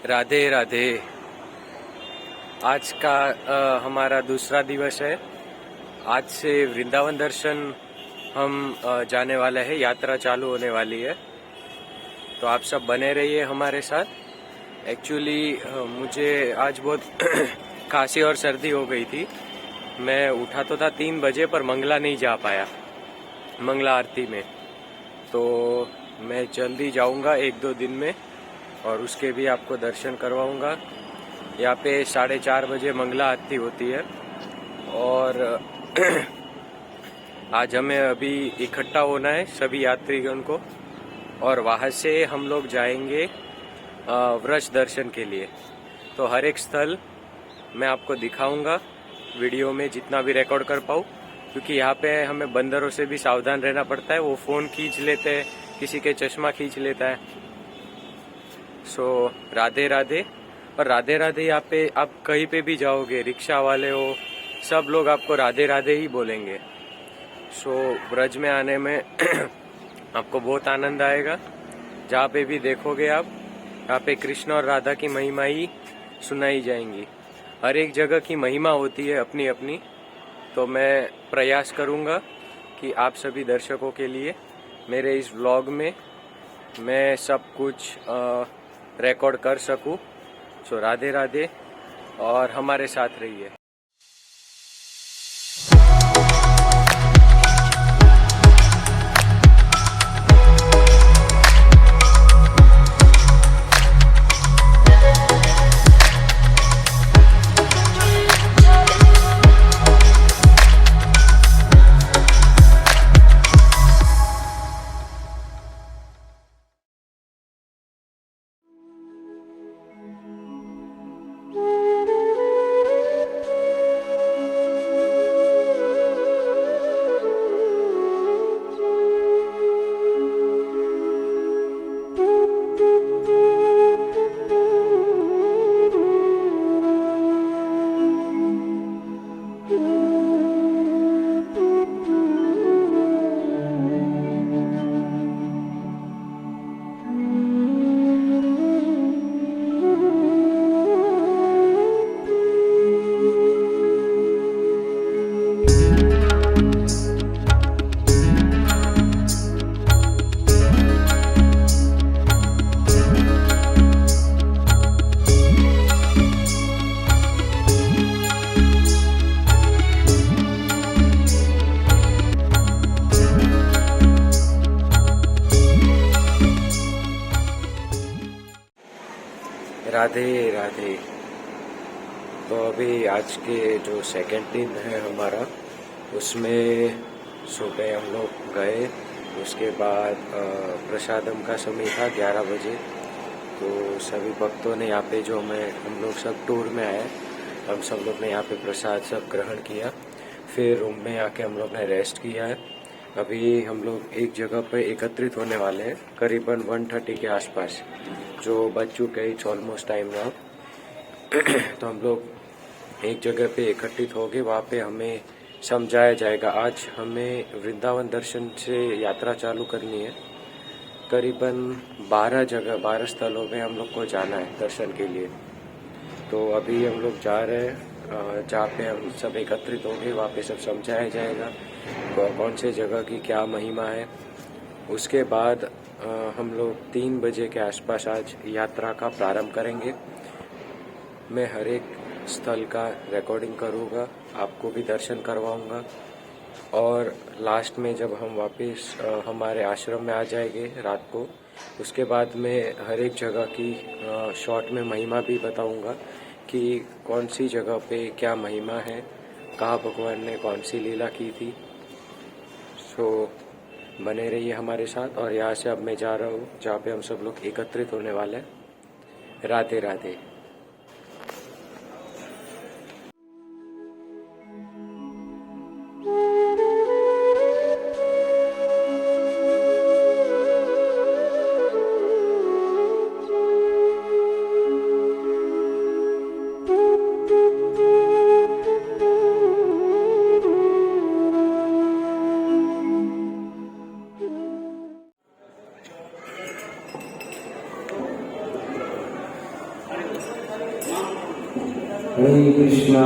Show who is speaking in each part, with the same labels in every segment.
Speaker 1: राधे राधे। आज का हमारा दूसरा दिवस है। आज से वृंदावन दर्शन हम जाने वाले हैं। यात्रा चालू होने वाली है, तो आप सब बने रहिए हमारे साथ। एक्चुअली मुझे आज बहुत खांसी और सर्दी हो गई थी। मैं उठा तो था 3 बजे, पर मंगला नहीं जा पाया, मंगला आरती में। तो मैं जल्दी जाऊंगा 1-2 दिन में, और उसके भी आपको दर्शन करवाऊंगा। यहाँ पे 4:30 बजे मंगला आरती होती है, और आज हमें अभी इकट्ठा होना है सभी यात्रीगण को, और वहाँ से हम लोग जाएंगे व्रज दर्शन के लिए। तो हर एक स्थल मैं आपको दिखाऊंगा वीडियो में, जितना भी रिकॉर्ड कर पाऊँ, क्योंकि यहाँ पे हमें बंदरों से भी सावधान रहना पड़ता है। वो फ़ोन खींच लेते हैं, किसी के चश्मा खींच लेता है। सो राधे राधे। और राधे राधे यहाँ पे आप कहीं पे भी जाओगे, रिक्शा वाले हो, सब लोग आपको राधे राधे ही बोलेंगे। सो ब्रज में आने में आपको बहुत आनंद आएगा। जहाँ पे भी देखोगे आप, यहाँ पे कृष्ण और राधा की महिमा ही सुनाई जाएंगी। हर एक जगह की महिमा होती है अपनी अपनी। तो मैं प्रयास करूँगा कि आप सभी दर्शकों के लिए मेरे इस व्लॉग में मैं सब कुछ रिकॉर्ड कर सकूं। सो राधे राधे, और हमारे साथ रहिए। राधे राधे। तो अभी आज के जो सेकंड दिन है हमारा, उसमें सुबह हम लोग गए। उसके बाद प्रसादम का समय था 11 बजे। तो सभी भक्तों ने यहाँ पे, जो हम लोग सब टूर में आए, हम सब लोग ने यहाँ पे प्रसाद सब ग्रहण किया। फिर रूम में आके हम लोग ने रेस्ट किया है। अभी हम लोग एक जगह पे एकत्रित होने वाले हैं, करीबन 1:30 के आसपास, जो बज चुके हैं ऑलमोस्ट टाइम नाउ। तो हम लोग एक जगह पे एकत्रित हो गए। वहाँ पे हमें समझाया जाएगा। आज हमें वृंदावन दर्शन से यात्रा चालू करनी है। करीबन 12 स्थलों में हम लोग को जाना है दर्शन के लिए। तो अभी हम लोग जा रहे हैं, जहाँ पे हम सब एकत्रित होंगे। वहाँ पे सब समझाया जाएगा कौन से जगह की क्या महिमा है। उसके बाद हम लोग 3 बजे के आसपास आज यात्रा का प्रारंभ करेंगे। मैं हर एक स्थल का रिकॉर्डिंग करूँगा, आपको भी दर्शन करवाऊँगा। और लास्ट में जब हम वापस हमारे आश्रम में आ जाएंगे रात को, उसके बाद मैं हर एक जगह की शॉर्ट में महिमा भी बताऊँगा कि कौन सी जगह पे क्या महिमा है, कहाँ भगवान ने कौन सी लीला की थी। सो बने रहिए हमारे साथ। और यहाँ से अब मैं जा रहा हूँ जहाँ पे हम सब लोग एकत्रित होने वाले हैं। राधे राधे। हरे कृष्णा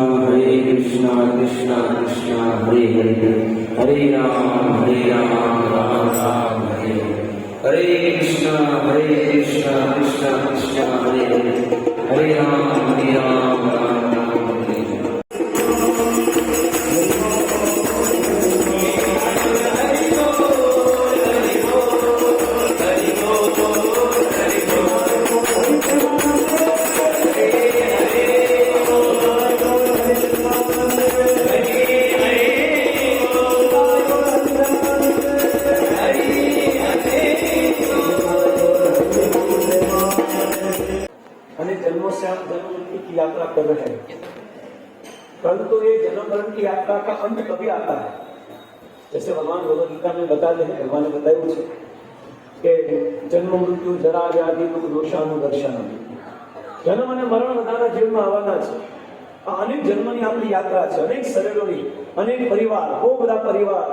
Speaker 1: कृष्णा कृष्णा हरे हरे, हरे राम राम राम हरे हरे, कृष्णा कृष्णा कृष्णा हरे हरे, हरे राम राम राम हरे हरे।
Speaker 2: जन्म की यात्रा कर रहे हैं, परंतु ये जन्म मरण की यात्रा का अंत कभी आता है? जैसे भगवान भगवद गीता में बताते हैं, भगवान ने बताया कि जन्म मृत्यु जरा व्याधि दुख दोषानुदर्शन, जन्म અને મરણ બધાના જીવનમાં આવવાના છે. આ અનેક જન્મની આપણી યાત્રા છે, અનેક શરીરોની, અનેક પરિવાર, બહુ બધા પરિવાર,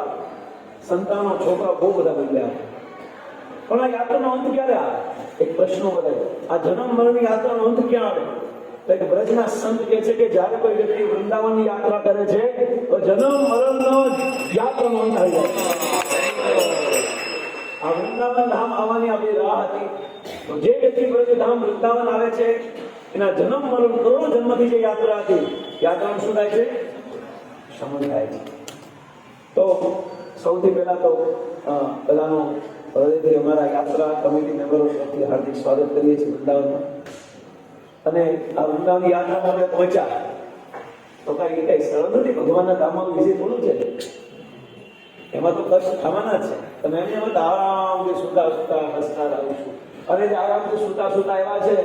Speaker 2: સંતાનો, છોકરા બહુ બધા બદલ્યા. પણ આ યાત્રાનો અંત ક્યારે આવે? એક પ્રશ્ન બધાય, આ જન્મ મરણની યાત્રાનો અંત ક્યાં આવે? તો એક બ્રજના સંત કહે છે કે જ્યારે કોઈ વ્યક્તિ વૃંદાવનની યાત્રા કરે છે તો જન્મ મરણનો યાત્રાનો અંત આવી જાય. આ વૃંદાવન ધામ આવવાની આપણી રાહ હતી. તો જે વ્યક્તિ બ્રજધામ વૃંદાવન આવે છે એના જન્મ મરણ કરોડો જન્મથી જે યાત્રા હતી, યાત્રાનું શું થાય છે? શમન થાય છે. તો સૌથી પહેલા તો બધાનો હૃદયથી અમારા યાત્રા કમિટી મેમ્બરો તરફથી હાર્દિક સ્વાગત કરીએ છીએ વૃંદાવનમાં. અને આ વૃંદાવનની યાત્રામાં અમે પહોંચ્યા તો કઈ સરળ નથી. ભગવાનના ધામમાં વિશે થોડું છે, એમાં તો કષ્ટ થવાના છે. તમે એમને એમ આરામથી સુતા સુતા હસતા આવીશું, અને જે આરામથી સુતા સુતા એવા છે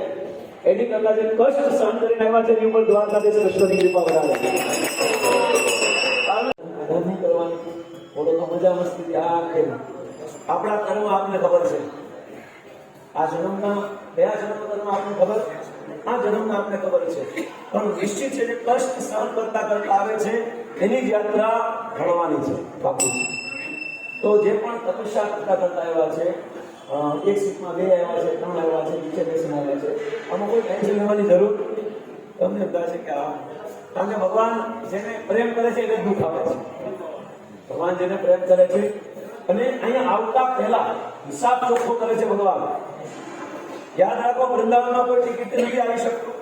Speaker 2: એની કરતા જે કષ્ટ સહન કરીને આવ્યા છે એની ઉપર દ્વારકાધીશ કૃષ્ણની કૃપા વધારે નહીં કરવાની. થોડો તો મજા મસ્તી આપણા કર્મ આપને ખબર છે. આ જન્મના કયા જન્મ કર્મ આપને ખબર? આ જન્મના આપને ખબર છે. પણ નિશ્ચિત છે જે કષ્ટ સહન કરતા કરતા આવે છે એની જ યાત્રા ઘડવાની છે, બાપુ. તો જે પણ તપસ્યા કરતા કરતા આવ્યા છે, એક સીટમાં 2 આવ્યા છે, 3 આવ્યા છે, નીચે બેસીને આવ્યા છે, આમાં કોઈ ટેન્શન લેવાની જરૂર તમને એમ થાય છે કે કારણ કે ભગવાન જેને પ્રેમ કરે છે એને દુઃખ આવે છે. ભગવાન જેને પ્રેમ કરે છે અને અહીંયા આવતા પહેલા હિસાબ ચોખ્ખો કરે છે ભગવાન. યાદ રાખો, વૃંદાવનમાં કોઈ ટિકિટ નથી આવી શકતું,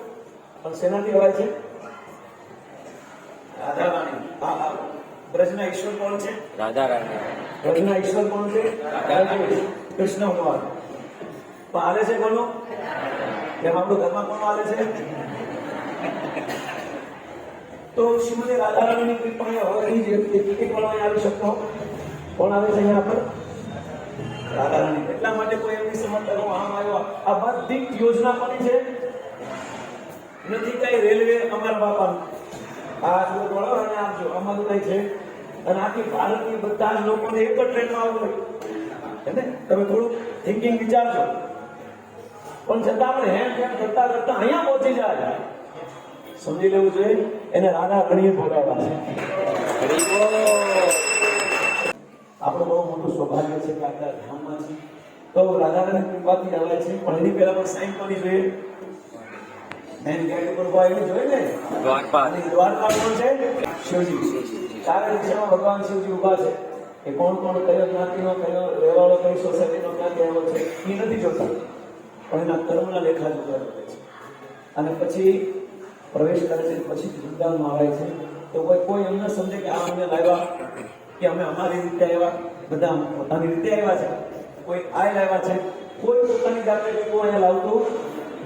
Speaker 2: પણ શેનાથી અવાય છે? રાધા રાણી. હા, બ્રજના ઈશ્વર કોણ છે?
Speaker 1: રાધા રાણી.
Speaker 2: બ્રજના ઈશ્વર કોણ છે? કૃષ્ણ ભગવાન. પણ હાલે છે કોનો? જેમ આપણું ઘરમાં કોનો હાલે છે? તો શ્રીમતી રાધા રાણીની કૃપાએ હવે ટિકિટ પણ આવી શકતો. કોણ આવે છે અહીંયા પર? રાધા રાણી. એટલા માટે કોઈ એમની સમજતા હું આમ આવ્યો. આ બધી યોજના કોની છે? નથી કઈ રેલવે અમારા બાપાનું. આ જો બોલો અને આપજો અમારું કઈ છે. અને આખી ભારતની બધા જ લોકોને એક જ ટ્રેનમાં આવવું હોય, તમે થોડું થિંકિંગ વિચારજો. પણ છતાં આપણે હેમ કેમ કરતા કરતા અહીંયા પહોંચી જાય, સમજી લેવું જોઈએ એને રાધા રાણીએ બોલાવ્યા છે. આપણું બહુ મોટું સૌભાગ્ય છે કે આપણા ધામમાં છે. તો રાધા રાણી કૃપાથી આવે છે. પણ એની પહેલા પણ સાઈન કોની જોઈએ? મેન ગેટ ઉપર ઉભા એની જોઈએ ને, દ્વારકા કોણ છે? શિવજી. ચારે દિશામાં ભગવાન શિવજી ઉભા છે. એ કોણ કોણ, કયો જ્ઞાતિનો, કયો રહેવાળો, કઈ સોસાયટીનો, ક્યાંથી આવ્યો છે એ નથી જોતા, પણ એના કર્મના લેખા જોતા છે. અને પછી પ્રવેશ કરે છે. પછી વૃંદાવનમાં આવે છે. તો કોઈ એમને સમજે કે આ અમને લાવ્યા કે અમે અમારી રીતે આવ્યા, બધા પોતાની રીતે આવ્યા છે. કોઈ આ લાવ્યા છે, કોઈ પોતાની જાતે કોઈ અહીંયા લાવતું.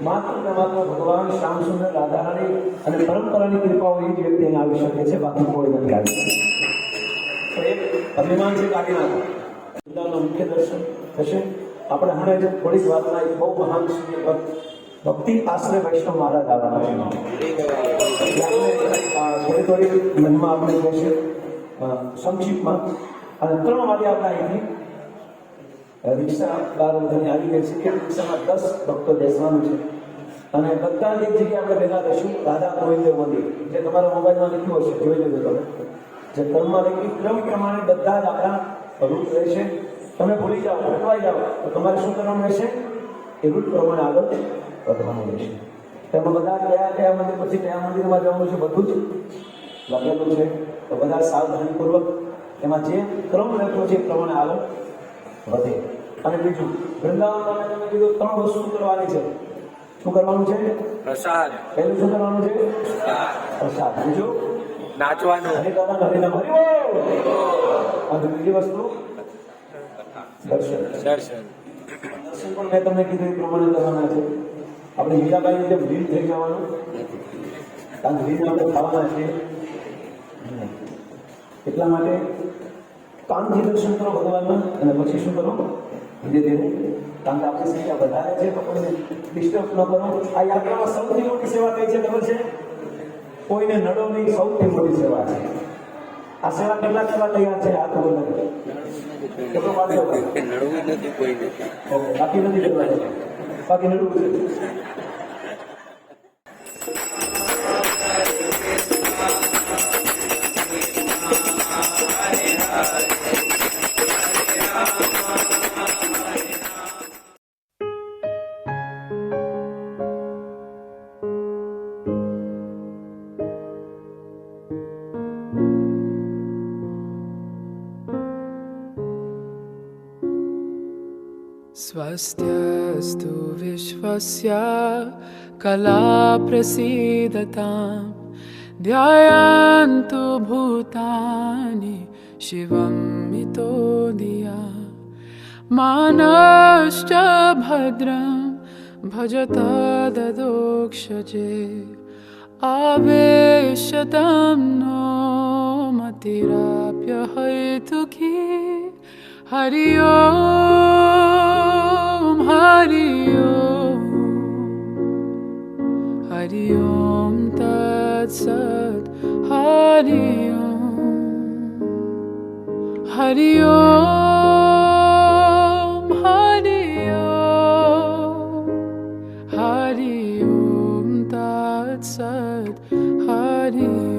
Speaker 2: માત્ર ને માત્ર ભગવાન શ્યામ સુંદર, રાધા રાણી અને પરંપરાની કૃપાઓ એ જ વ્યક્તિ અહીંયા આવી શકે છે, બાકી કોઈ નથી આવી શકે. તો એક અભિમાન છે, કાઢી નાખો. વૃંદાવનના મુખ્ય દર્શન થશે. આપણે હમણાં જે થોડીક વાતમાં એક બહુ મહાન ભક્તિ આશ્રય વૈષ્ણવ મહારાજ આવવાના થોડી મનમાં આપણે કહેશે સંક્ષિપ્તમાં. અને 3 વાગે આપણે અહીંથી રિક્ષા 12 વાગે આવી ગઈ છે કે રિક્ષામાં 10 ભક્તો બેસવાનું છે. અને બધા એક જગ્યાએ આપણે ભેગા થઈશું રાધા ગોવિંદ મંદિર, જે તમારા મોબાઈલમાં લખ્યું હશે, જોઈ લેજો તમે. જે ક્રમમાં લખ્યું ક્રમ પ્રમાણે બધા જ આપણા રૂટ રહેશે. તમે ભૂલી જાઓ, અટવાઈ જાઓ તો તમારે શું કરવાનું રહેશે? એ રૂટ પ્રમાણે આગળ વધવાનું રહેશે. તેમાં બધા કયા કયા મંદિર પછી કયા મંદિરમાં જવાનું છે બધું જ લખેલું છે. તો બધા સાવધાનીપૂર્વક એમાં જે ક્રમ લખ્યો છે એ પ્રમાણે આગળ વધે. અને બીજું વૃંદાવનમાં તમે કીધું 3 વસ્તુ કરવાની છે. શું કરવાનું છે?
Speaker 1: પ્રસાદ.
Speaker 2: પહેલું શું કરવાનું છે? પ્રસાદ. બીજું
Speaker 1: નાચવાનું.
Speaker 2: હરિનામ હરિનામ હરિ. અને બીજી વસ્તુ દર્શન.
Speaker 1: દર્શન.
Speaker 2: દર્શન પણ મેં તમને કીધું એ પ્રમાણે કરવાના છે. આપણે હીરાબાઈની જેમ ભીડ થઈ જવાનું, કારણ કે ભીડ આપણે ખાવાના છે નહીં. એટલા માટે કામથી દર્શન કરો ભગવાનના અને પછી શું કરો? ધીરે ધીરે. કારણ કે આપણી સંખ્યા વધારે છે તો કોઈને ડિસ્ટર્બ ન કરો. આ યાત્રામાં સૌથી મોટી સેવા કઈ છે ખબર છે? કોઈને નડો નહીં, સૌથી મોટી સેવા છે. આ સેવા કેટલા કરવા તૈયાર છે? હાથ બોલે કેટલો પાડો?
Speaker 1: નડવું નથી કોઈને.
Speaker 2: ઓકે, બાકી નથી કરવા છે, બાકી નડવું છે.
Speaker 3: स्वस्त्यस्तु विश्वस्य कला प्रसीदतां ध्यायन्तु भूतानि शिवं मितो धिया मानश्च भद्रं भजत ददोक्षजे आवेशतं नो मतिराप्यहैतुकी हरि ओम तत्सत् हरि ओम तत्सत् हरि ओम.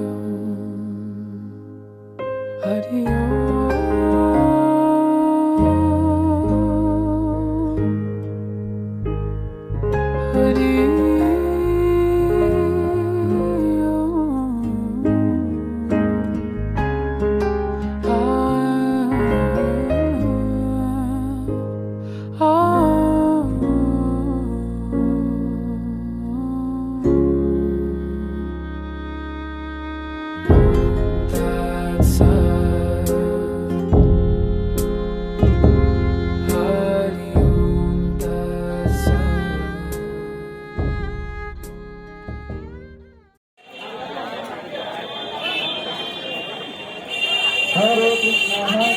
Speaker 2: हरे कृष्ण हरे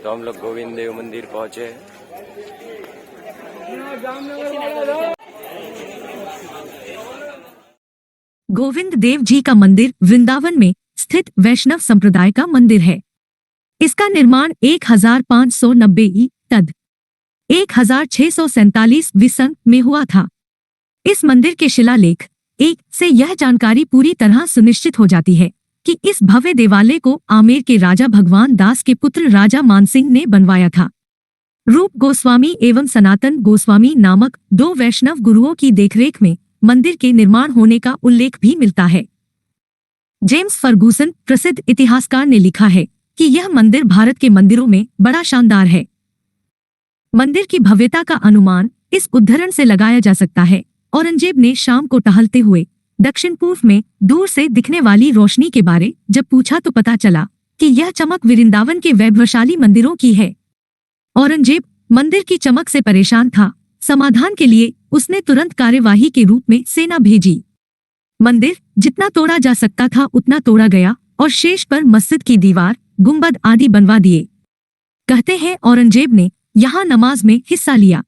Speaker 1: तो हम लोग गोविंद देव मंदिर पहुंचे.
Speaker 4: गोविंद देव जी का मंदिर वृंदावन में स्थित वैष्णव संप्रदाय का मंदिर है. इसका निर्माण 1590 तद 1647 विसंग में हुआ था. इस मंदिर के शिलालेख 1 से यह जानकारी पूरी तरह सुनिश्चित हो जाती है कि इस भव्य देवालय को आमेर के राजा भगवान दास के पुत्र राजा मानसिंह ने बनवाया था. रूप गोस्वामी एवं सनातन गोस्वामी नामक 2 वैष्णव गुरुओं की देखरेख में मंदिर के निर्माण होने का उल्लेख भी मिलता है. जेम्स फर्गूसन प्रसिद्ध इतिहासकार ने लिखा है कि यह मंदिर भारत के मंदिरों में बड़ा शानदार है. मंदिर की भव्यता का अनुमान इस उद्धरण से लगाया जा सकता है. औरंगजेब ने शाम को टहलते हुए दक्षिण पूर्व में दूर से दिखने वाली रोशनी के बारे जब पूछा तो पता चला कि यह चमक वृंदावन के वैभवशाली मंदिरों की है. औरंगजेब मंदिर की चमक से परेशान था. समाधान के लिए उसने तुरंत कार्यवाही के रूप में सेना भेजी. मंदिर जितना तोड़ा जा सकता था उतना तोड़ा गया और शेष पर मस्जिद की दीवार, गुंबद आदि बनवा दिए. कहते हैं औरंगजेब ने यहाँ नमाज में हिस्सा लिया.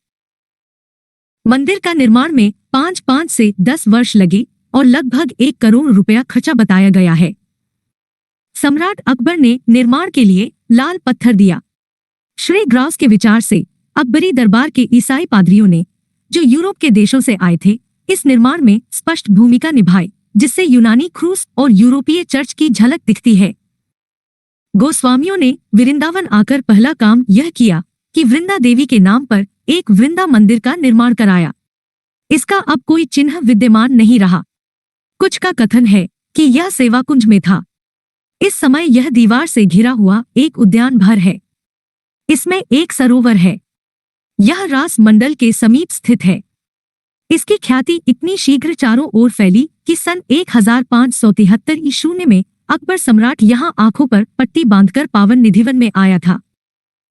Speaker 4: मंदिर का निर्माण में 5 से 10 वर्ष लगे और लगभग 1 करोड़ रुपया खर्चा बताया गया है. सम्राट अकबर ने निर्माण के लिए लाल पत्थर दिया. श्री ग्राउस के विचार से अकबरी दरबार के ईसाई पादरियों ने, जो यूरोप के देशों से आए थे, इस निर्माण में स्पष्ट भूमिका निभाई, जिससे यूनानी क्रूस और यूरोपीय चर्च की झलक दिखती है। गोस्वामियों ने वृंदावन आकर पहला काम यह किया कि वृंदा देवी के नाम पर एक वृंदा मंदिर का निर्माण कराया। इसका अब कोई चिन्ह विद्यमान नहीं रहा। कुछ का कथन है कि यह सेवाकुंज में था। इस समय यह दीवार से घिरा हुआ एक उद्यान भर है। इसमें एक सरोवर है। यह रास मंडल के समीप स्थित है। इसकी ख्याति इतनी शीघ्र चारों ओर फैली कि सन 1573 ईस्वी में अकबर सम्राट यहाँ आंखों पर पट्टी बांधकर पावन निधिवन में आया था।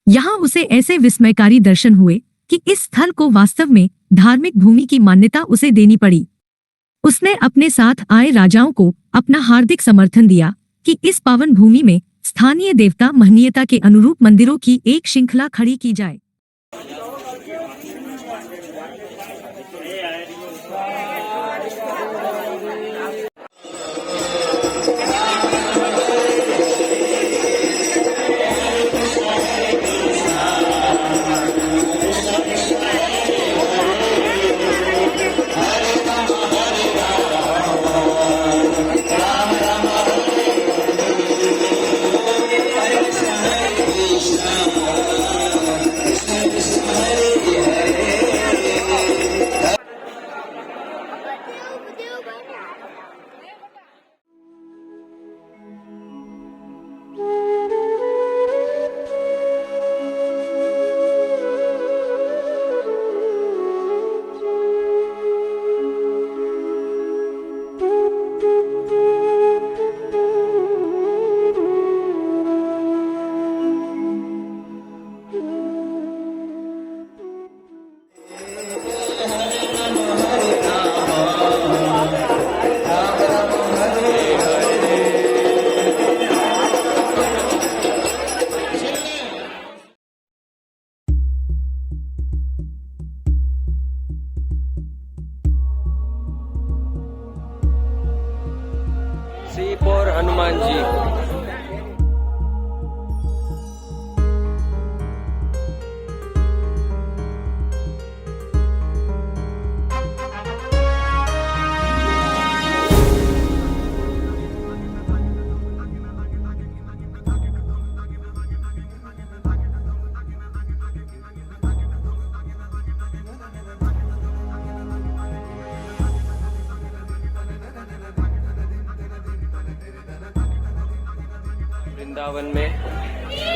Speaker 4: यहाँ उसे ऐसे विस्मयकारी दर्शन हुए कि इस स्थल को वास्तव में धार्मिक भूमि की मान्यता उसे देनी पड़ी। उसने अपने साथ आए राजाओं को अपना हार्दिक समर्थन दिया कि इस पावन भूमि में स्थानीय देवता महनीयता के अनुरूप मंदिरों की एक श्रृंखला खड़ी की जाए।
Speaker 1: सीप और हनुमान जी। वृंदावन में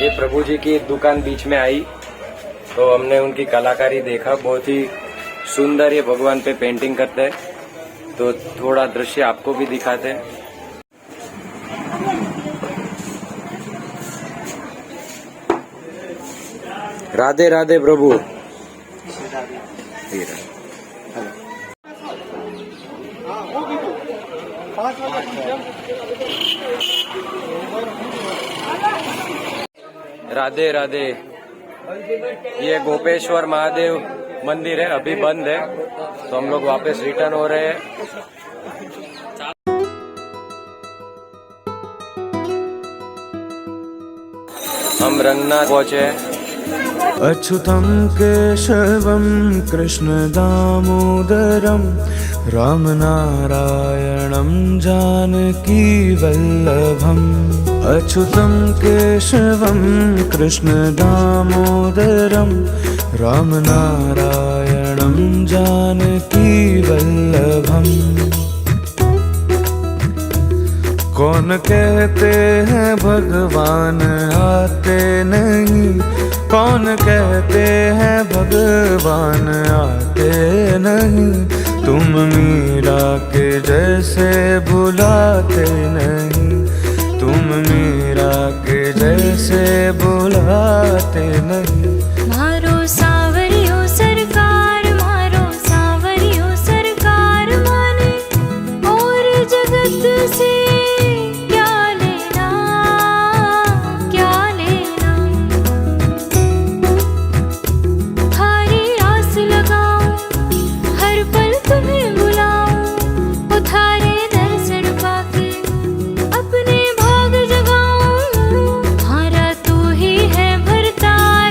Speaker 1: ये प्रभु जी की दुकान बीच में आई तो हमने उनकी कलाकारी देखा। बहुत ही सुंदर ये भगवान पे पेंटिंग करते हैं। तो थोड़ा दृश्य आपको भी दिखाते हैं। राधे राधे प्रभु। राधे राधे। ये गोपेश्वर महादेव मंदिर है, अभी बंद है तो हम लोग वापस रिटर्न हो रहे हैं। हम रंगनाथ पहुंचे।
Speaker 5: अच्युतं केशवं कृष्ण दामोदरं रामनारायणं जानकी वल्लभम्। अच्युतं केशवं कृष्ण दामोदरं रामनारायणं जानकी वल्लभम्। कौन कहते हैं भगवान आते नहीं, कौन कहते हैं भगवान आते नहीं। तुम मीरा के जैसे बुलाते नहीं, तुम मीरा के जैसे बुलाते नहीं।
Speaker 6: मारो सावरियो सरकार, मारो सावरियो सरकार, माने और जगत से क्या लेना, क्या लेना। थारी आस लगाऊं, हर पल तुम्हें बुलाऊं, ओ थारे दर्शन पाके अपने भाग जगाऊं। मारा तू ही है भरतार,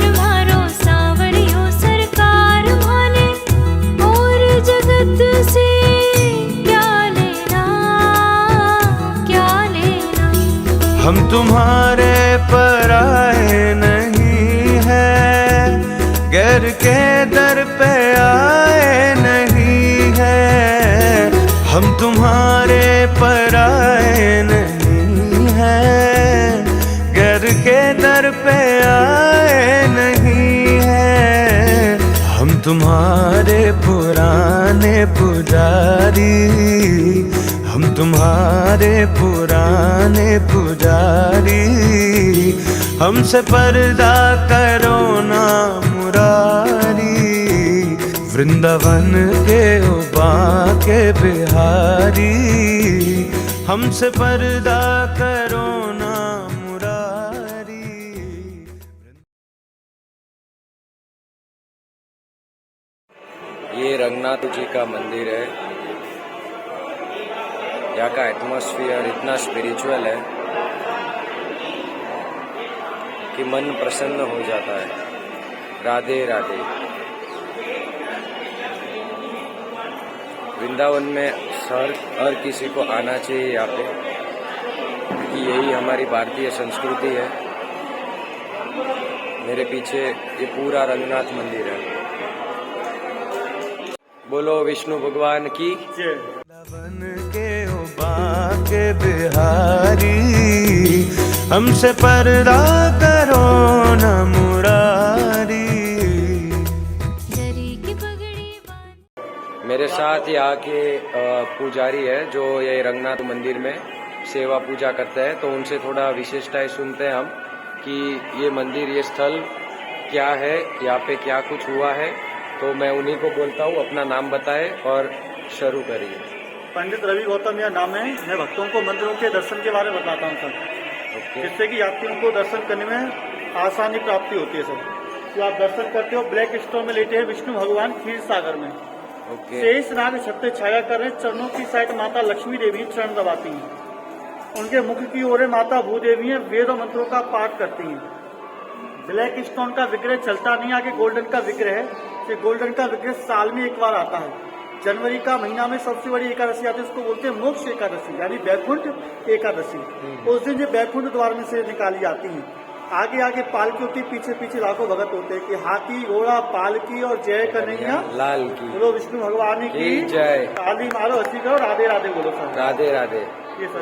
Speaker 5: तुम्हारे पुराने पुजारी, हम तुम्हारे पुराने पुजारी, हमसे पर्दा करो ना मुरारी, वृंदावन के उबा के बिहारी, हमसे पर्दा करो ना मुरारी।
Speaker 1: ये रंगनाथ जी का मंदिर है। यहाँ का एटमॉस्फेयर इतना स्पिरिचुअल है कि मन प्रसन्न हो जाता है। राधे राधे। वृंदावन में हर किसी को आना चाहिए यहाँ पे, क्योंकि यही हमारी भारतीय संस्कृति है। मेरे पीछे ये पूरा रंगनाथ मंदिर है। बोलो विष्णु भगवान की जय।
Speaker 5: वृंदावन के उबा के बिहारी, हमसे पर्दा करो न मुरारी।
Speaker 6: जरी की पगड़ी बांध
Speaker 1: मेरे साथ यहाँ के पुजारी है जो ये रंगनाथ मंदिर में सेवा पूजा करते हैं, तो उनसे थोड़ा विशेषताएं सुनते हैं हम कि ये मंदिर, ये स्थल क्या है, यहाँ पे क्या कुछ हुआ है। तो मैं उन्हीं को बोलता हूँ, अपना नाम बताए और शुरू करिए।
Speaker 7: पंडित रवि गौतम मेरा नाम है। मैं भक्तों को मंदिरों के दर्शन के बारे में बताता हूँ सर, जिससे कि यात्रियों को दर्शन करने में आसानी प्राप्ति होती है सर। तो आप दर्शन करते हो, ब्लैक स्टोन में लेटे हैं विष्णु भगवान क्षीर सागर में। शेष नाग छत्ते छाया कर रहे, चरणों की साइड माता लक्ष्मी देवी चरण दबाती हैं। उनके मुख की ओर माता भूदेवी है, वेद और मंत्रों का पाठ करती हैं। ब्लैक स्टोन का विग्रह चलता नहीं, आगे गोल्डन का विग्रह है। ये गोल्डन का विग्रह साल में एक बार आता है। जनवरी का महीना में सबसे बड़ी एकादशी आती है, उसको बोलते हैं मोक्ष एकादशी, यानी बैकुंठ एकादशी। उस दिन जो बैकुंठ द्वार में से निकाली जाती है। आगे आगे पालकी होती है, पीछे पीछे लाखों भगत होते हैं कि हाथी घोड़ा पालकी और जय कन्हैया
Speaker 1: लाल की।
Speaker 7: बोलो विष्णु भगवान की
Speaker 1: जय।
Speaker 7: ताली मारो, हंसी करो, राधे राधे बोलो सर।
Speaker 1: राधे राधे।
Speaker 7: ये सब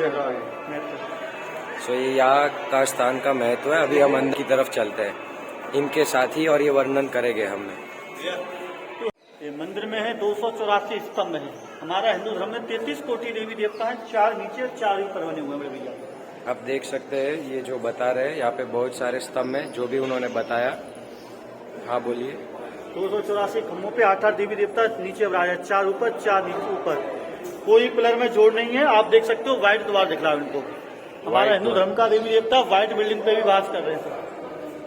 Speaker 1: सो ये यहाँ का स्थान का महत्व है। अभी हम अंदर की तरफ चलते हैं इनके साथ ही, और ये वर्णन करेंगे हमने।
Speaker 7: ये मंदिर में है 284 स्तंभ है। हमारा हिंदू धर्म में 33 कोटि देवी देवता है, 4 नीचे और 4 ऊपर बने हुए हैं भैया।
Speaker 1: आप देख सकते हैं ये जो बता रहे हैं, यहाँ पे बहुत सारे स्तंभ हैं जो भी उन्होंने बताया। हाँ बोलिए।
Speaker 7: 284 खम्भों पे 8 देवी देवता नीचे विराज, 4 ऊपर 4 नीचे ऊपर। कोई पिलर में जोड़ नहीं है। आप देख सकते हो व्हाइट द्वार दिख रहा है उनको। हमारा हिंदू धर्म का देवी देवता व्हाइट बिल्डिंग पे भी वास कर रहे हैं सर।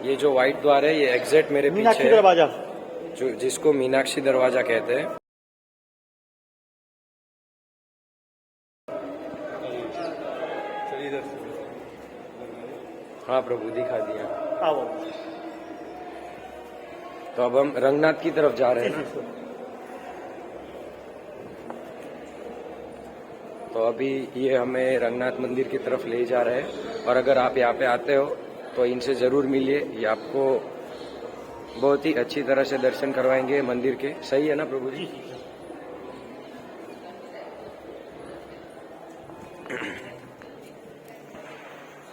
Speaker 1: ये जो व्हाइट द्वार है, ये एग्जैक्ट मेरे
Speaker 7: मीनाक्षी
Speaker 1: पीछे
Speaker 7: दरवाजा,
Speaker 1: जो जिसको मीनाक्षी दरवाजा कहते हैं। हाँ प्रभु, दिखा दिया।
Speaker 7: आओ।
Speaker 1: तो अब हम रंगनाथ की तरफ जा रहे हैं ना? तो अभी ये हमें रंगनाथ मंदिर की तरफ ले जा रहे हैं, और अगर आप यहाँ पे आते हो तो इनसे जरूर मिलिए। ये आपको बहुत ही अच्छी तरह से दर्शन करवाएंगे मंदिर के। सही है ना प्रभु जी?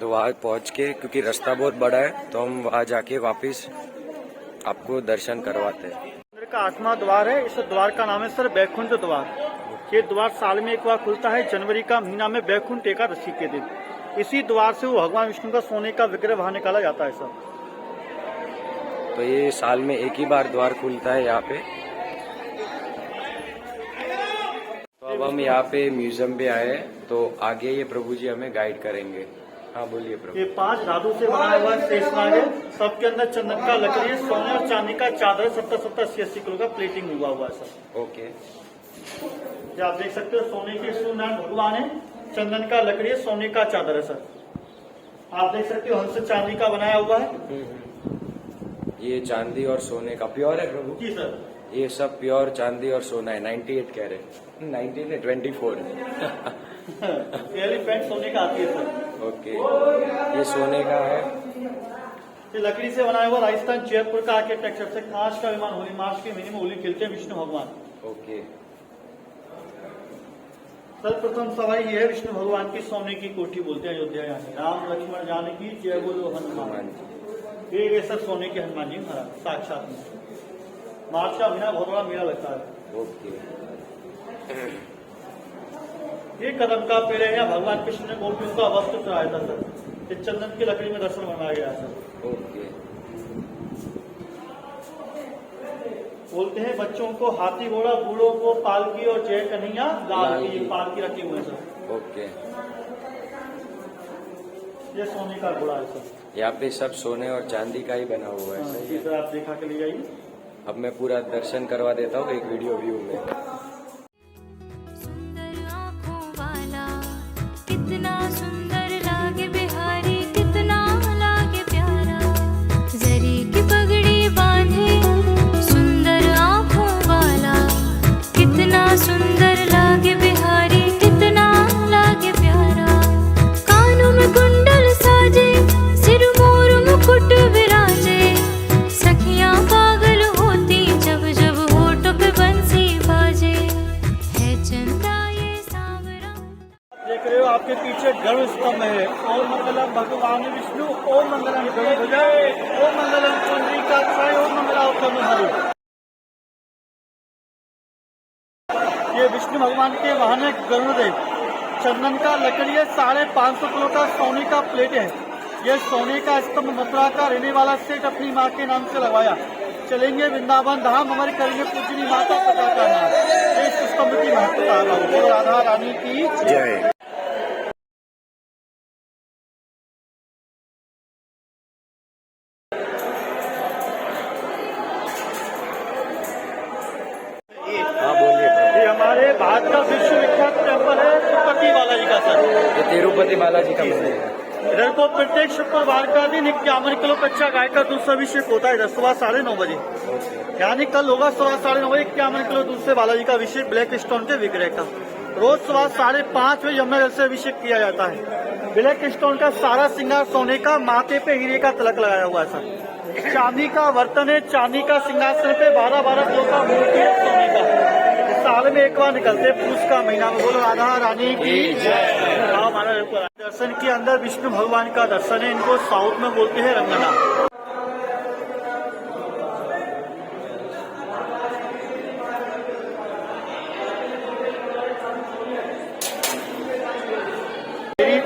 Speaker 1: तो वहाँ पहुँच के, क्योंकि रास्ता बहुत बड़ा है, तो हम वहाँ जाके वापस आपको दर्शन करवाते हैं।
Speaker 7: मंदिर का 8वां द्वार है। इस द्वार का नाम है सर बैकुंठ द्वार। ये द्वार साल में एक बार खुलता है, जनवरी का महीना में बैकुंठ एकादशी के दिन। इसी द्वार से वो भगवान विष्णु का सोने का विग्रह बाहर निकाला जाता है सर।
Speaker 1: तो ये साल में एक ही बार द्वार खुलता है यहाँ पे। तो अब हम यहाँ पे म्यूजियम पे आए हैं, तो आगे ये प्रभु जी हमें गाइड करेंगे। हाँ बोलिए प्रभु।
Speaker 7: ये 5 धातु से बना हुआ शेषनाग है। सबके अंदर चंदन का लकड़ी है, सोने और चांदी का चादर, 70-80 किलो का प्लेटिंग हुआ हुआ है सर।
Speaker 1: ओके।
Speaker 7: ये आप देख सकते हो, सोने के सूर्यनारायण भगवान है, चंदन का लकड़ी है, सोने का चादर है सर। आप देख सकते हो हंस चांदी का बनाया हुआ है।
Speaker 1: ये चांदी और सोने का प्योर है प्रभु
Speaker 7: जी सर।
Speaker 1: ये सब प्योर चांदी और सोना है। 98 कह रहे, 19 है 24।
Speaker 7: एलिफेंट सोने का आती है सर।
Speaker 1: ओके। ये सोने का है।
Speaker 7: ये लकड़ी से बनाया हुआ राजस्थान जयपुर का आर्किटेक्चर से। कांच का विमान, होली मार्च के महीने में होली खेलते हैं विष्णु भगवान।
Speaker 1: ओके।
Speaker 7: सर्वप्रथम सवारी ये है विष्णु भगवान की सोने की कोठी बोलते हैं अयोध्या। यानी राम लक्ष्मण जानकी जय बोलो हनुमान। ये सर सोने के हनुमान जी महाराज साक्षात में। मार्च का महीना बहुत बड़ा मेला लगता है।
Speaker 1: ओके।
Speaker 7: ये कदम का पेड़ है, यहाँ भगवान कृष्ण ने गोपियों का वस्त्र चढ़ाया था सर। ये चंदन की लकड़ी में दर्शन बनाया गया सर।
Speaker 1: ओके।
Speaker 7: बोलते हैं बच्चों को हाथी घोड़ा, बूढ़ों को पालकी और जय कन्हैया लाल की पालकी रखे हुए हैं सर।
Speaker 1: ओके।
Speaker 7: ये सोने का घोड़ा है सर।
Speaker 1: यहाँ पे सब सोने और चांदी का ही बना हुआ है, सही है।
Speaker 7: सर आप दिखा के ले जाइए।
Speaker 1: अब मैं पूरा दर्शन करवा देता हूँ एक वीडियो व्यू में।
Speaker 6: सुंदर आँखों वाला कितना सुंदर लागे बिहारी, कितना लागे प्यारा। जरी की पगड़ी बांधे सुंदर आँखों वाला, कितना सुंदर लागे बिहारी, कितना लागे प्यारा। कानों में कुंडल साजे, सिर मोर मुकुट विराजे। सखियां पागल होती जब जब होठों पे बंसी बाजे। है चंदा ये सांवरा।
Speaker 7: देख रहे हो आपके पीछे गर्भ स्तंभ है। ओम मंगलम भगवान विष्णु, ओम मंगलम गणपति, ओम मंगलम पुंडरीकाक्षाय, ओम मंगलावतम हरि। ये विष्णु भगवान के वाहन है गरुड़देव। चंदन का लकड़ी है, 550 किलो का सोने का प्लेट है। ये सोने का स्तंभ मथुरा का रहने वाला सेठ अपनी माँ के नाम से लगवाया। चलेंगे वृंदावन धाम, हमारे करेंगे पूजनी माता पिता का नाम। इस स्तंभ की महत्वता है। बोलो राधा रानी की
Speaker 1: जय। हाँ बोलिए।
Speaker 7: ये हमारे भारत का विश्वविख्यात टेम्पल है तिरुपति बालाजी का सर।
Speaker 1: ये तिरुपति बालाजी का मंदिर है।
Speaker 7: इधर को प्रत्येक शुक्रवार का दिन 51 किलो कच्चा गाय का दूध से अभिषेक होता है। सुबह 9:30 बजे, यानी कल होगा सुबह 9:30 बजे 51 किलो दूध से बालाजी का अभिषेक ब्लैक स्टोन के विग्रह का। रोज सुबह 5:30 बजे यमुना जल से अभिषेक किया जाता है। ब्लैक स्टोन का सारा श्रृंगार सोने का, माथे पे हीरे का तिलक लगाया हुआ है सर। चांदी का बर्तन है, चांदी का सिंहासन पे 12-12 किलो का मूर्ति है सोने का। साल में एक बार निकलते पूस का महीना में। बोलो राधा रानी की जय। हमारा दर्शन के अंदर विष्णु भगवान का दर्शन है। इनको साउथ में बोलते हैं रंगना।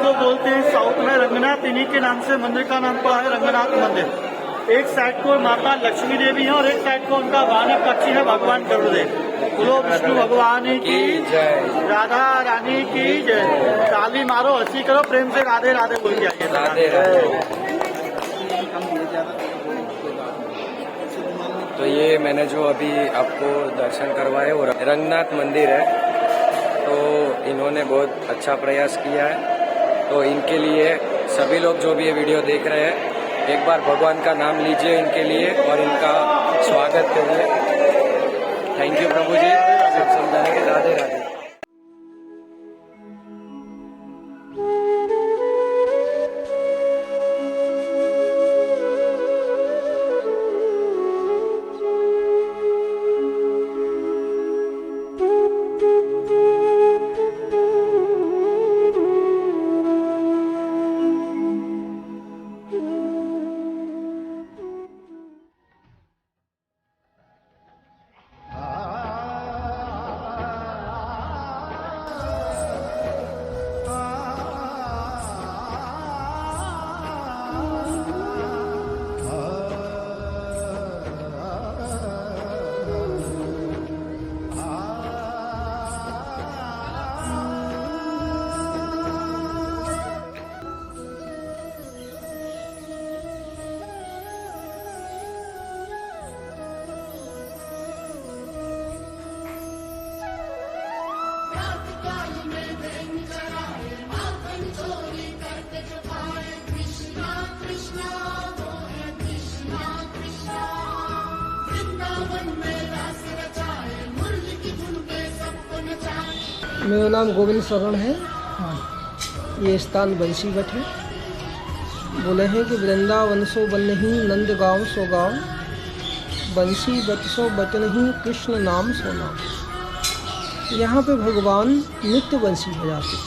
Speaker 7: को बोलते हैं साउथ में रंगनाथ। इन्हीं के नाम से मंदिर का नाम पड़ा है रंगनाथ मंदिर। एक साइड को माता लक्ष्मी देवी है और एक साइड को उनका वाहन पक्षी है भगवान गरुड़देव। बोलो विष्णु भगवान की जय, राधा रानी की जय। ताली मारो, हंसी करो, प्रेम से राधे राधे बोल के आइए।
Speaker 1: राधे राधे। तो ये मैंने जो अभी आपको दर्शन करवाए वो रंगनाथ मंदिर है। तो इन्होंने बहुत अच्छा प्रयास किया है। तो इनके लिए सभी लोग जो भी ये वीडियो देख रहे हैं, एक बार भगवान का नाम लीजिए इनके लिए और इनका स्वागत करिए। थैंक यू प्रभु जी, सब समझाने के। राधे राधे।
Speaker 8: मेरा नाम गोविंद शरण है। ये स्थान बंसी बट है। बोले हैं कि वृंदावन सो बन नहीं, नंद गाँव सो गाँव, बंसी बट सो बट नहीं, कृष्ण नाम सो नाम। यहाँ पे भगवान नित्य बंसी बजाते हैं।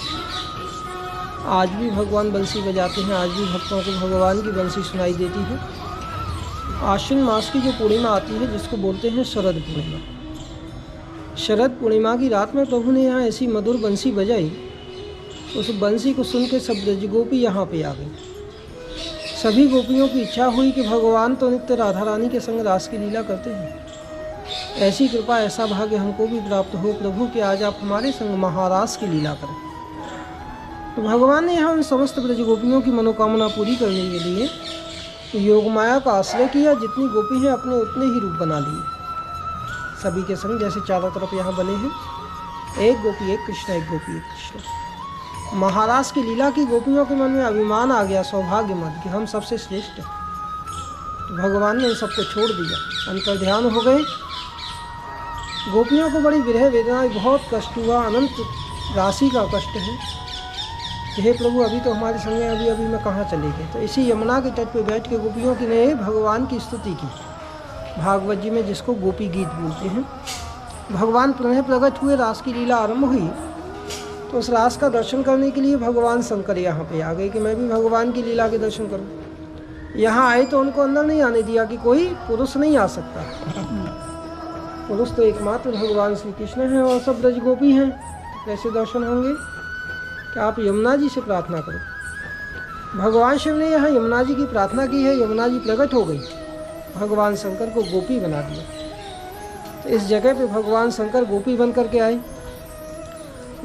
Speaker 8: आज भी भगवान बंसी बजाते हैं। आज भी भक्तों को भगवान की बंसी सुनाई देती है। आश्विन मास की जो पूर्णिमा आती है जिसको बोलते हैं शरद पूर्णिमा। शरद पूर्णिमा की रात में प्रभु ने यहाँ ऐसी मधुर बंसी बजाई, उस बंसी को सुन के सब ब्रज गोपी यहाँ पे आ गई। सभी गोपियों की इच्छा हुई कि भगवान तो नित्य राधा रानी के संग रास की लीला करते हैं, ऐसी कृपा ऐसा भाग्य हमको भी प्राप्त हो प्रभु कि आज आप हमारे संग महारास की लीला करें। तो भगवान ने यहाँ उन समस्त ब्रज गोपियों की मनोकामना पूरी करने के लिए योग माया का आश्रय किया। जितनी गोपी हैं अपने उतने ही रूप बना लिए सभी के संग, जैसे चारों तरफ यहाँ बने हैं, एक गोपी एक कृष्ण, एक गोपी एक कृष्ण। महाराज की लीला की गोपियों के मन में अभिमान आ गया, सौभाग्य मत कि हम सबसे श्रेष्ठ हैं। तो भगवान ने इन सबको छोड़ दिया, अंतर ध्यान हो गए। गोपियों को बड़ी विरह वेदना, बहुत कष्ट हुआ, अनंत राशि का कष्ट है। हे प्रभु अभी तो हमारे संग हैं, अभी मैं कहाँ चले गए। तो इसी यमुना के तट पे बैठ के गोपियों की ने भगवान की स्तुति की, भागवत जी में जिसको गोपी गीत बोलते हैं। भगवान पुनः प्रकट हुए, रास की लीला आरंभ हुई। तो उस रास का दर्शन करने के लिए भगवान शंकर यहाँ पे आ गए कि मैं भी भगवान की लीला के दर्शन करूँ। यहाँ आए तो उनको अंदर नहीं आने दिया कि कोई पुरुष नहीं आ सकता। पुरुष तो एकमात्र भगवान श्री कृष्ण हैं और सब ब्रज गोपी हैं, तो कैसे दर्शन होंगे कि आप यमुना जी से प्रार्थना करो। भगवान शिव ने यहाँ यमुना जी की प्रार्थना की है, यमुना जी प्रकट हो गई, भगवान शंकर को गोपी बना दिया। तो इस जगह पे भगवान शंकर गोपी बन करके आए।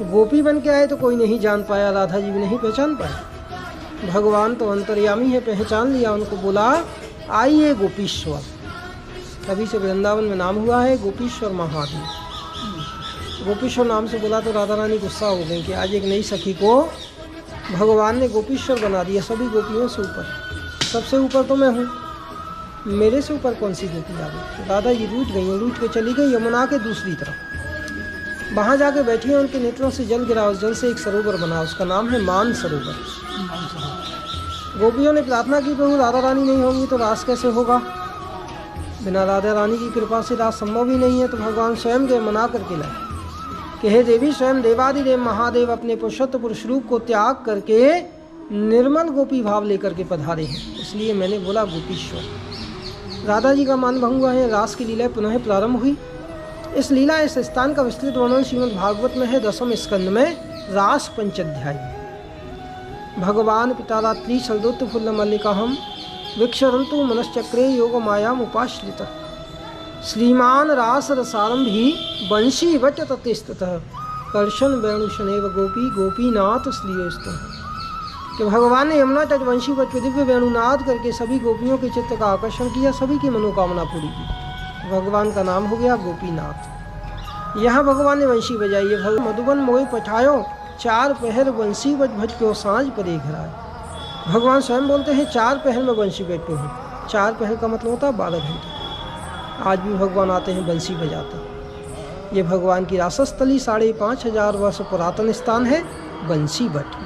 Speaker 8: गोपी बन के आए तो कोई नहीं जान पाया, राधा जी भी नहीं पहचान पाए। भगवान तो अंतर्यामी है, पहचान लिया उनको, बोला आइए गोपीश्वर। तभी से वृंदावन में नाम हुआ है गोपीश्वर महादेव। गोपीश्वर नाम से बोला तो राधा रानी गुस्सा हो गई कि आज एक नई सखी को भगवान ने गोपीश्वर बना दिया, सभी गोपियों से ऊपर। सबसे ऊपर तो मैं हूँ, मेरे से ऊपर कौन सी गोपी आ गई। राधा जी रूठ गई, रूठ के चली गई यमुना के दूसरी तरफ। वहाँ जाके बैठी हैं, उनके नेत्रों से जल गिरा, उस जल से एक सरोवर बना, उसका नाम है मान सरोवर। गोपियों ने प्रार्थना की, प्रभु राधा रानी नहीं होंगी तो रास कैसे होगा, बिना राधा रानी की कृपा से रास संभव ही नहीं है। तो भगवान स्वयं गए, मना करके लाए कि हे देवी, स्वयं देवादिदेव महादेव अपने पुरुषोत्तम पुरुष रूप को त्याग करके निर्मल गोपी भाव लेकर के पधारे हैं, इसलिए मैंने बोला गोपीश्वर। राधा जी का मान भंग हुआ है, रास की लीला पुनः प्रारंभ हुई। इस लीला, इस स्थान का विस्तृत वर्णन श्रीमद् भागवत में है, 10वें स्कंद में रास पंचाध्याय। भगवान पिता रात्रि शरदोत्त फुल्ल मल्लिकाहम विक्षरंतु मनश्चक्रे योग मायाम उपाश्रित श्रीमान रास रसारंभी बंशी वट ततिस्ततः कर्षण वेणुशनेव गोपी गोपीनाथ श्रीयस्तु। कि भगवान ने यमुना तट वंशी वट पे दिव्य वेणुनाद करके सभी गोपियों के चित्त का आकर्षण किया, सभी की मनोकामना पूरी की। भगवान का नाम हो गया गोपीनाथ। यहाँ भगवान ने वंशी बजाई है। मधुबन मोह पठायो चार पहर वंशी वट भज को सांझ परे घराए। भगवान स्वयं बोलते हैं 4 पहर में बंशी बैठते हैं। 4 पहर का मतलब होता है 12 घंटे। आज भी भगवान आते हैं बंसी बजाते। ये भगवान की रासस्थली 5500 वर्ष पुरातन स्थान है बंसी वट।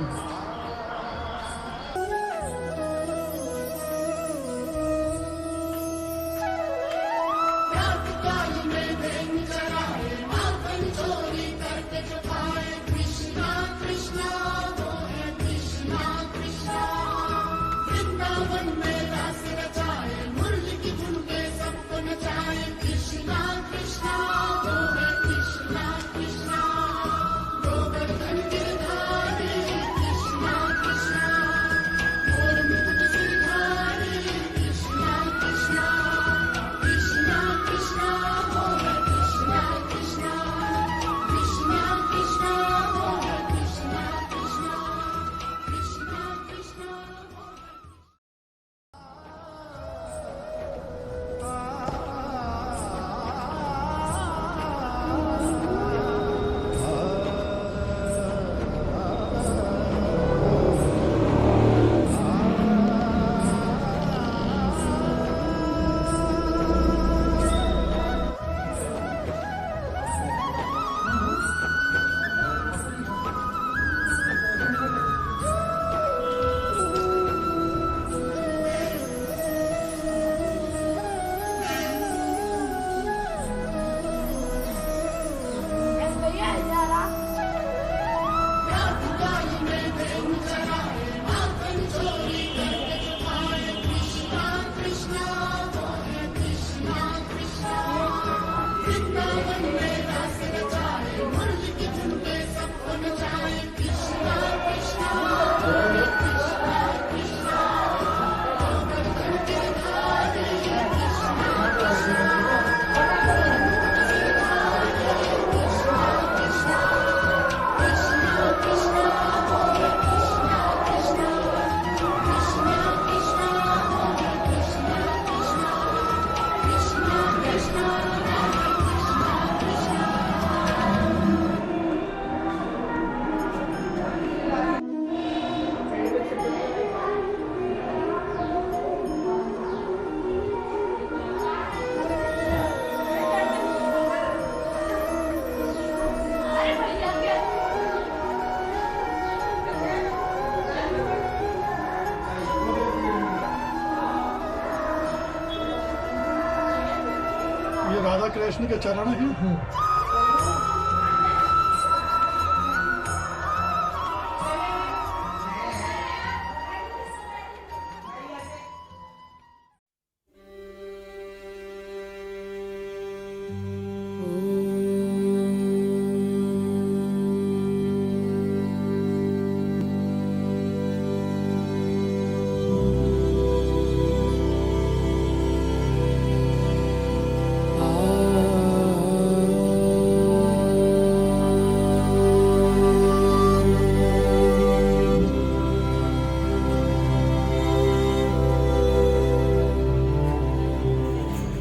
Speaker 9: राधा कृष्ण के चरण हैं।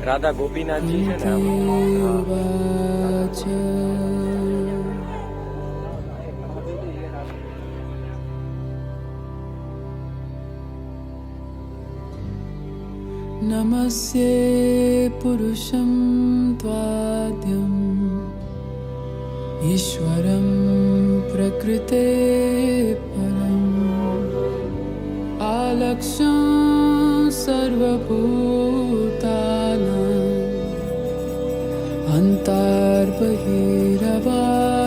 Speaker 1: राधा गोपीनाथ जी है ना
Speaker 3: उवाच नमस्ये पुरुषं त्वाद्यम् ईश्वरं प्रकृते परम् आलक्ष्यं सर्वभूतानां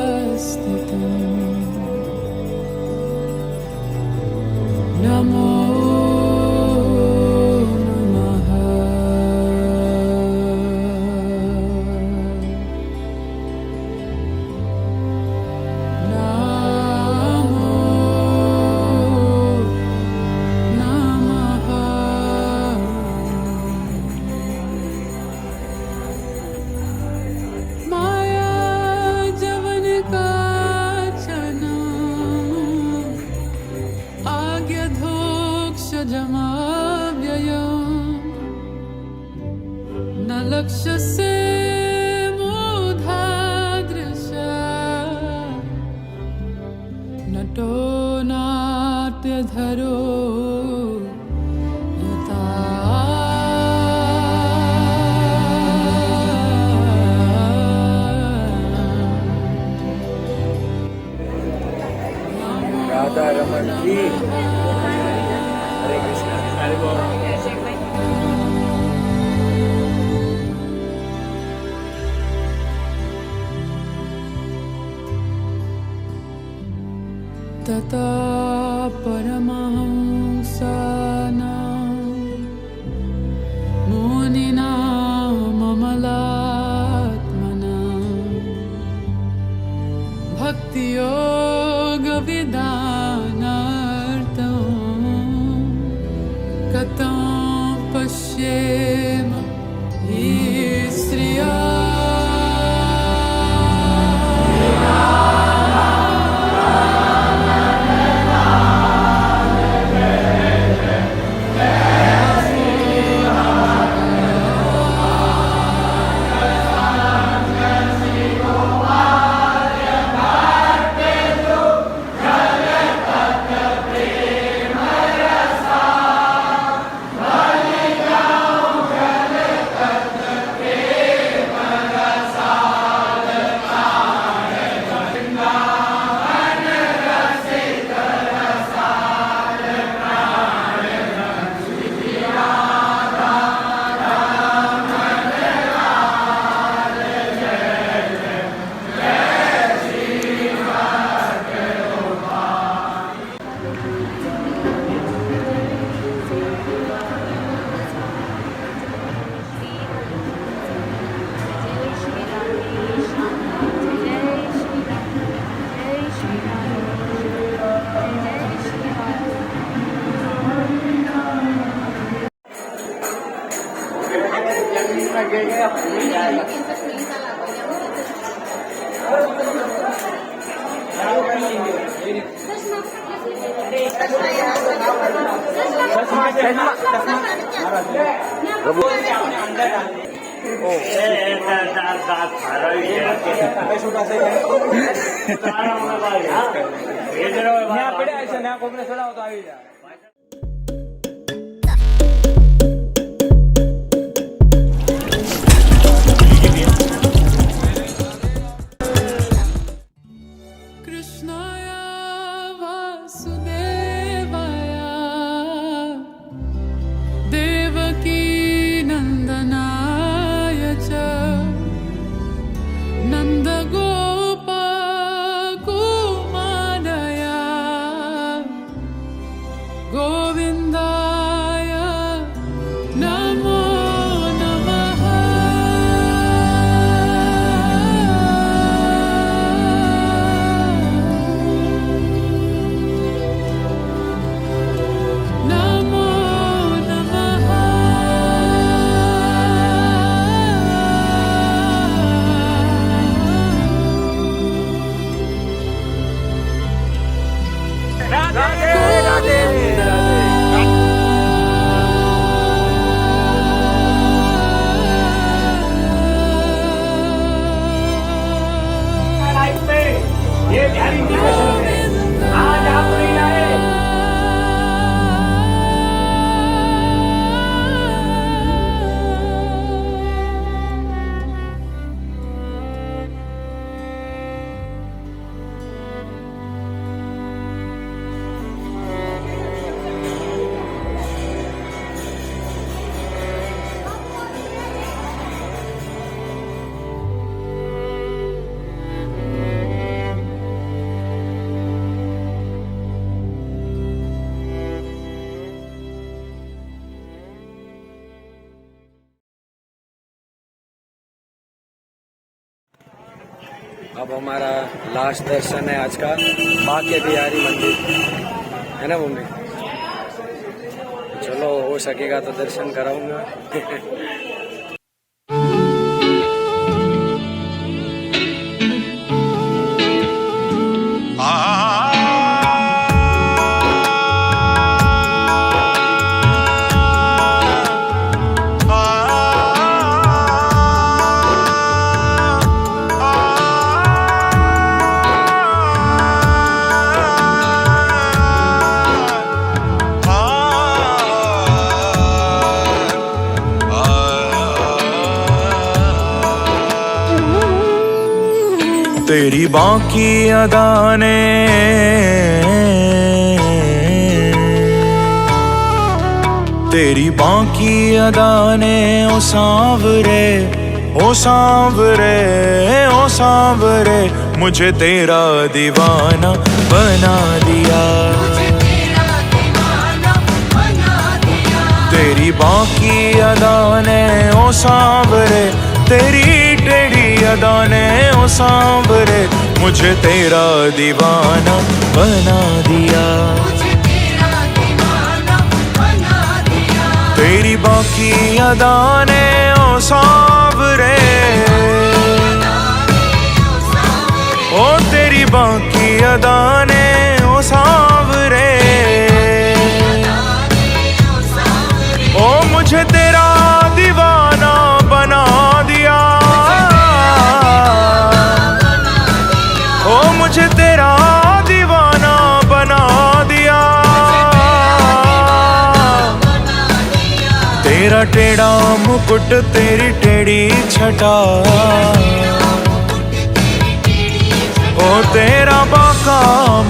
Speaker 3: अन्तर्बहिरवस्थितम् नमो नमः माया जवन का चना आज्ञधोक्ष जमाव्ययम् न लक्ष्यसे मूढादृशा नटो नाट्यधरो यथा
Speaker 1: राधा रमन की हरे कृष्ण हरे बोल।
Speaker 3: तथा परमहंसानां मुनीनां ममलात्मनां भक्तियोगविदानार्थं कथं पश्येम हि श्रिया कृष्णाय वासुदेवाय देवकी नंदनाय च
Speaker 1: अब हमारा लास्ट दर्शन है आज का बांके बिहारी मंदिर, है ना मम्मी? चलो हो सकेगा तो दर्शन कराऊंगा।
Speaker 5: तेरी बाकी अदा ने तेरी बाकी अदा ने ओ सांवरे ओ सांवरे ओ सांवरे मुझे तेरा दीवाना बना दिया। तेरी बाकी अदा ने ओ सांवरे तेरी टेढ़ी अदा ने ओ सांवरे मुझे तेरा दीवाना बना दिया। तेरी बाकी अदा ने ओ सांवरे ओ तेरी बाकी अदा ने ओ सांवरे ओ मुझे तेरा दीवाना बना दिया। ओ मुझे तेरा दीवाना बना दिया। तेरा टेढ़ा मुकुट तेरी टेढ़ी छटा ओ तेरा बांका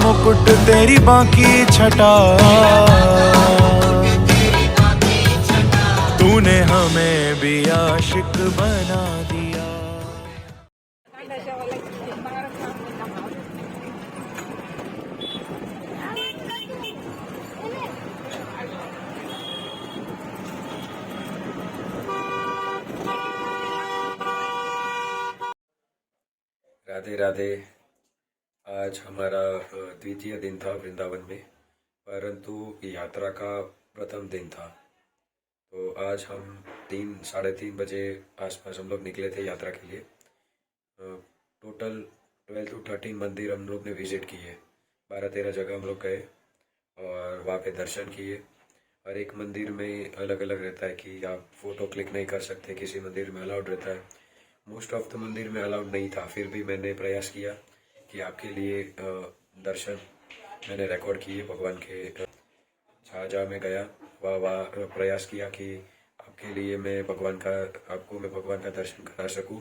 Speaker 5: मुकुट तेरी बांकी छटा तूने हमें भी आशिक बना दिया।
Speaker 1: राधे राधे। आज हमारा द्वितीय दिन था वृंदावन में, परंतु यात्रा का प्रथम दिन था। तो आज हम 3-3:30 बजे आसपास हम लोग निकले थे यात्रा के लिए। टोटल 12 to 13 मंदिर हम लोग ने विजिट किए। 12-13 जगह हम लोग गए और वहाँ पे दर्शन किए। हर एक मंदिर में अलग अलग रहता है कि आप फ़ोटो क्लिक नहीं कर सकते, किसी मंदिर में अलाउड रहता है। मोस्ट ऑफ द मंदिर में अलाउड नहीं था, फिर भी मैंने प्रयास किया कि आपके लिए दर्शन मैंने रिकॉर्ड किए। भगवान के जहाँ जहाँ मैं गया वहाँ प्रयास किया कि आपके लिए मैं भगवान का दर्शन करा सकूँ।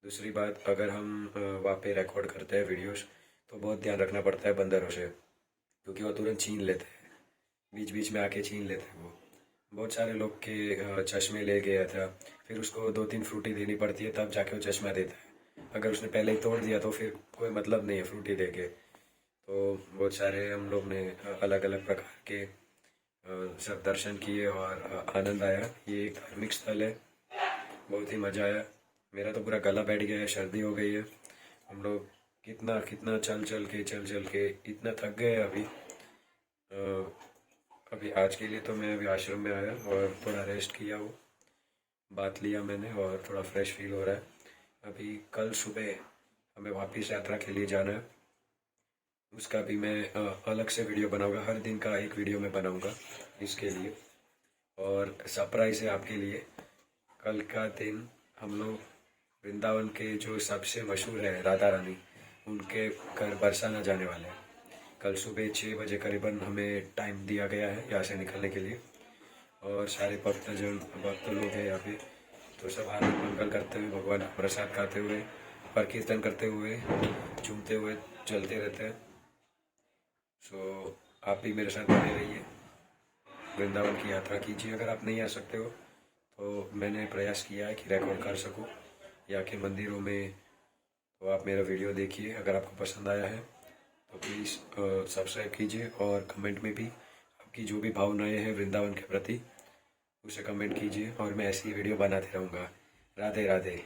Speaker 1: दूसरी बात, अगर हम वहाँ पे रिकॉर्ड करते हैं वीडियोस तो बहुत ध्यान रखना पड़ता है बंदरों से, क्योंकि वो तुरंत छीन लेते हैं, बीच बीच में आके छीन लेते हैं। वो बहुत सारे लोग के चश्मे ले गया था, फिर उसको 2-3 फ्रूटी देनी पड़ती है तब जाके वो चश्मा देता है। अगर उसने पहले ही तोड़ दिया तो फिर कोई मतलब नहीं है फ्रूटी दे के। तो बहुत सारे हम लोग ने अलग अलग प्रकार के सब दर्शन किए और आनंद आया। ये एक धार्मिक स्थल है, बहुत ही मज़ा आया। मेरा तो पूरा गला बैठ गया है, सर्दी हो गई है। हम लोग कितना चल चल के इतना थक गए अभी आज के लिए तो मैं अभी आश्रम में आया और थोड़ा रेस्ट किया, वो बात लिया मैंने और थोड़ा फ्रेश फील हो रहा है। अभी कल सुबह हमें वापस यात्रा के लिए जाना है, उसका भी मैं अलग से वीडियो बनाऊंगा। हर दिन का एक वीडियो मैं बनाऊंगा इसके लिए। और सरप्राइज़ है आपके लिए, कल का दिन हम लोग वृंदावन के जो सबसे मशहूर है राधा रानी, उनके घर बरसाना जाने वाले हैं। कल सुबह 6 बजे करीबन हमें टाइम दिया गया है यहाँ से निकलने के लिए। और सारे भक्त लोग हैं यहाँ पे, तो सब आनंद मंगल करते हुए, भगवान का प्रसाद खाते हुए, पर कीर्तन करते हुए, झूमते हुए चलते रहते हैं। सो आप भी मेरे साथ बने रहिए, वृंदावन की यात्रा कीजिए। अगर आप नहीं आ सकते हो तो मैंने प्रयास किया है कि रिकॉर्ड कर सकूँ यहाँ के मंदिरों में, तो आप मेरा वीडियो देखिए। अगर आपको पसंद आया है तो प्लीज़ सब्सक्राइब कीजिए और कमेंट में भी आपकी जो भी भावनाएं हैं वृंदावन के प्रति उसे कमेंट कीजिए और मैं ऐसी वीडियो बनाते रहूँगा। राधे राधे।